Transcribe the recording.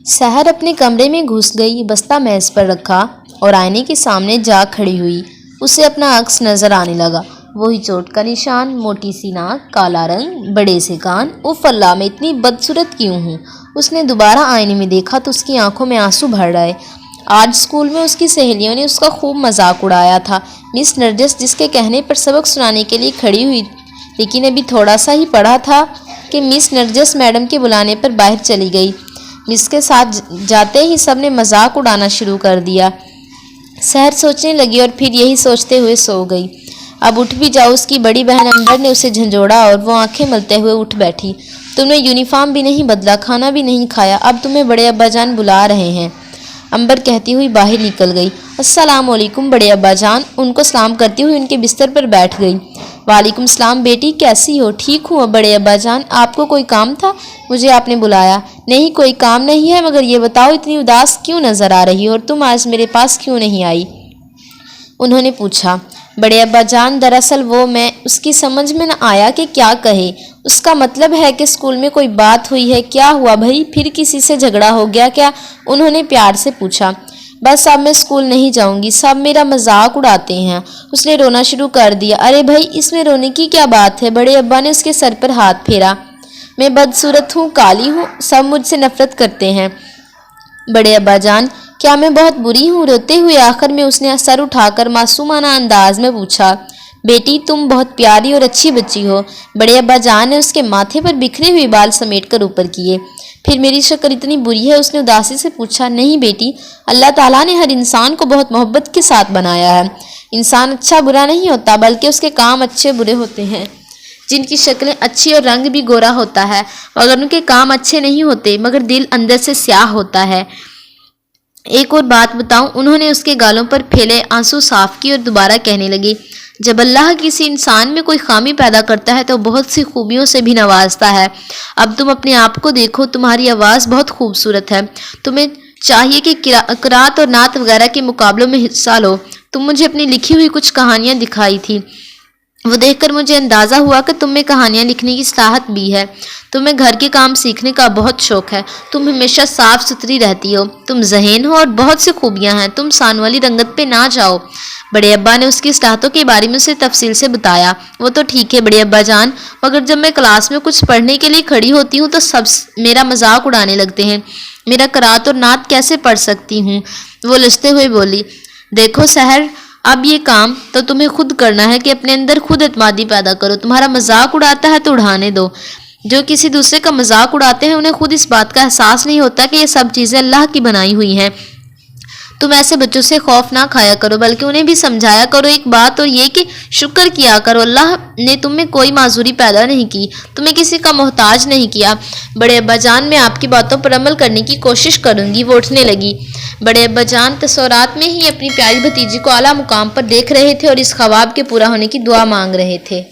सहर अपने कमरे में घुस गई, बस्ता मेज पर रखा और आईने के सामने जा खड़ी हुई। उसे अपना अक्स नजर आने लगा, वही चोट का निशान, मोटी सी नाक, काला रंग, बड़े से कान। उफ अल्लाह, मैं इतनी बदसूरत क्यों हूँ? उसने दोबारा आईने में देखा तो उसकी आंखों में आंसू भर आए। आज स्कूल में उसकी सहेलियों ने उसका खूब मजाक उड़ाया था। मिस नरगिस जिसके कहने पर सबक सुनाने के लिए खड़ी हुई, लेकिन अभी थोड़ा सा ही पढ़ा था कि मिस नरगिस मैडम के बुलाने पर बाहर चली गई। मिस के साथ जाते ही सबने मजाक उड़ाना शुरू कर दिया। सहर सोचने लगी और फिर यही सोचते हुए सो गई। अब उठ भी जाओ, उसकी बड़ी बहन अंबर ने उसे झंझोड़ा और वो आंखें मलते हुए उठ बैठी। तुमने यूनिफॉर्म भी नहीं बदला, खाना भी नहीं खाया, अब तुम्हें बड़े अब्बाजान बुला रहे हैं। अंबर कहती हुई बाहर निकल गई। अस्सलाम वालेकुम बड़े अब्बाजान। उनको सलाम करती हुई उनके बिस्तर पर बैठ गई। वालेकुम सलाम बेटी, कैसी हो? ठीक हूँ बड़े अब्बाजान। आपको कोई काम था? मुझे आपने बुलाया? नहीं, कोई काम नहीं है, मगर ये बताओ इतनी उदास क्यों नजर आ रही हो और तुम आज मेरे पास क्यों नहीं आई? उन्होंने पूछा। बड़े अब्बाजान, दरअसल वो मैं उसकी समझ में न आया कि क्या कहे। उसका मतलब है कि स्कूल में कोई बात हुई है। क्या हुआ भाई? फिर किसी से झगड़ा हो गया क्या? उन्होंने प्यार से पूछा। बस अब मैं स्कूल नहीं जाऊंगी, सब मेरा मजाक उड़ाते हैं। उसने रोना शुरू कर दिया। अरे भाई, इसमें रोने की क्या बात है? बड़े अब्बा ने उसके सर पर हाथ फेरा। मैं बदसूरत हूँ, काली हूँ, सब मुझसे नफरत करते हैं। बड़े अब्बाजान, क्या मैं बहुत बुरी हूँ? रोते हुए आखिर में उसने सर उठाकर मासूमाना अंदाज में पूछा। बेटी, तुम बहुत प्यारी और अच्छी बच्ची हो। बड़े अब्बाजान ने उसके माथे पर बिखरे हुए बाल समेटकर ऊपर किए। फिर मेरी शक्ल इतनी बुरी है? उसने उदासी से पूछा। नहीं बेटी, अल्लाह ताला ने हर इंसान को बहुत मोहब्बत के साथ बनाया है। इंसान अच्छा बुरा नहीं होता, बल्कि उसके काम अच्छे बुरे होते हैं। जिनकी शक्लें अच्छी और रंग भी गोरा होता है, मगर उनके काम अच्छे नहीं होते, मगर दिल अंदर से स्याह होता है। एक और बात बताऊं? उन्होंने उसके गालों पर फैले आंसू साफ किए और दोबारा कहने लगी। जब अल्लाह किसी इंसान में कोई खामी पैदा करता है तो बहुत सी खूबियों से भी नवाजता है। अब तुम अपने आप को देखो, तुम्हारी आवाज़ बहुत खूबसूरत है। तुम्हें चाहिए कि किरात और नात वगैरह के मुकाबलों में हिस्सा लो। तुम मुझे अपनी लिखी हुई कुछ कहानियाँ दिखाई थी, वो देखकर मुझे अंदाज़ा हुआ कि तुम में कहानियाँ लिखने की सलाहत भी है। तुम्हें घर के काम सीखने का बहुत शौक है। तुम हमेशा साफ सुथरी रहती हो। तुम ज़हीन हो और बहुत सी खूबियाँ हैं। तुम सान वाली रंगत पे ना जाओ। बड़े अब्बा ने उसकी सलाहतों के बारे में उसे तफसील से बताया। वो तो ठीक है बड़े अब्बा जान, मगर जब मैं क्लास में कुछ पढ़ने के लिए खड़ी होती हूँ तो सब मेरा मजाक उड़ाने लगते हैं। मेरा करात और नात कैसे पढ़ सकती हूँ? वो लचते हुए बोली। देखो सहर, अब ये काम तो तुम्हें खुद करना है कि अपने अंदर खुद एतमादी पैदा करो। तुम्हारा मजाक उड़ाता है तो उड़ाने दो। जो किसी दूसरे का मजाक उड़ाते हैं उन्हें खुद इस बात का एहसास नहीं होता कि ये सब चीज़ें अल्लाह की बनाई हुई हैं। तुम ऐसे बच्चों से खौफ ना खाया करो, बल्कि उन्हें भी समझाया करो एक बात, और ये कि शुक्र किया करो, अल्लाह ने तुम में कोई माजूरी पैदा नहीं की, तुम्हें किसी का मोहताज नहीं किया। बड़े अब्बा जान, मैं आपकी बातों पर अमल करने की कोशिश करूंगी। वो उठने लगी। बड़े अब्बा जान तसौरात में ही अपनी प्यारी भतीजी को आला मुकाम पर देख रहे थे और इस ख्वाब के पूरा होने की दुआ मांग रहे थे।